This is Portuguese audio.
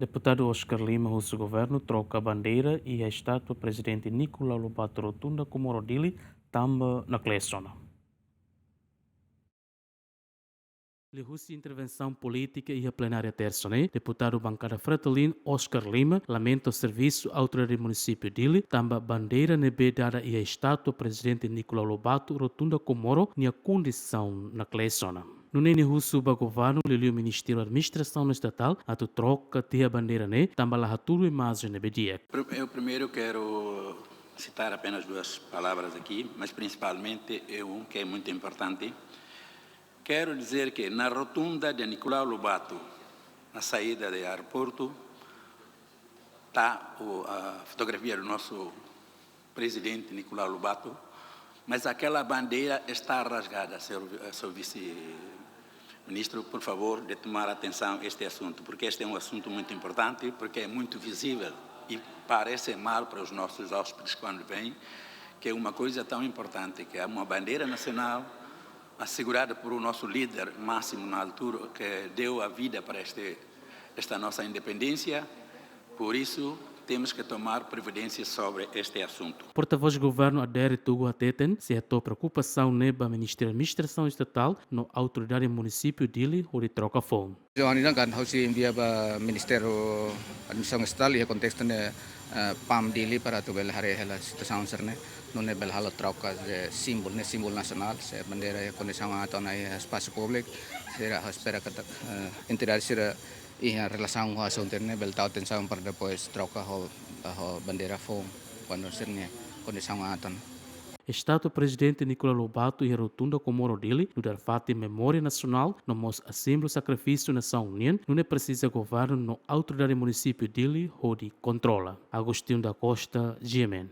Deputado Oscar Lima, o seu governo troca a bandeira e a estátua do presidente Nicolau Lobato Rotunda como rodilha também naquela zona. Lehussi intervenção política e a plenária terça, né? Deputado bancada Fretilin, Oscar Lima, lamenta o serviço autoridade do município dele, também bandeira nebe dada e a estátua do presidente Nicolau Lobato Rotunda Comoro, e a condição naquela zona. No Nene Russo Bagovano, o Ministério da Administração Estatal, a tu troca de a bandeira, né? Também lá tudo imagem nebe dia. Eu primeiro quero citar apenas duas palavras aqui, mas principalmente um que é muito importante. Quero dizer que na rotunda de Nicolau Lobato, na saída do aeroporto, está a fotografia do nosso presidente Nicolau Lobato, mas aquela bandeira está rasgada, seu vice-ministro, por favor, de tomar atenção a este assunto, porque este é um assunto muito importante, porque é muito visível e parece mal para os nossos hóspedes quando vêm, que é uma coisa tão importante, que é uma bandeira nacional assegurada por o nosso líder máximo na altura, que deu a vida para esta nossa independência. Por isso, temos que tomar providências sobre este assunto. Porta-voz do governo adere tudo a teten, se a tua preocupação neba Ministério da Administração Estatal, no autoridade município dele, ou de troca fome. Johanina kan hausi India ba Ministério Administração Estatal e contexto ne PAM dili para tu bel hari hela situação serne nune bel halo troca de símbolo nacional se bandeira condição ato na espaço público será espera que entidade será em relação com a assunto ne bel tau atenção para depois troca ho bandeira fom quando serne condição ato. Estado presidente Nicolau Lobato e a rotunda Comoro dele, no dar fate memória nacional, no mos assemblo sacrifício nação união, não é precisa governo no autoridade município dele ou de controla. Agostinho da Costa, Gemen.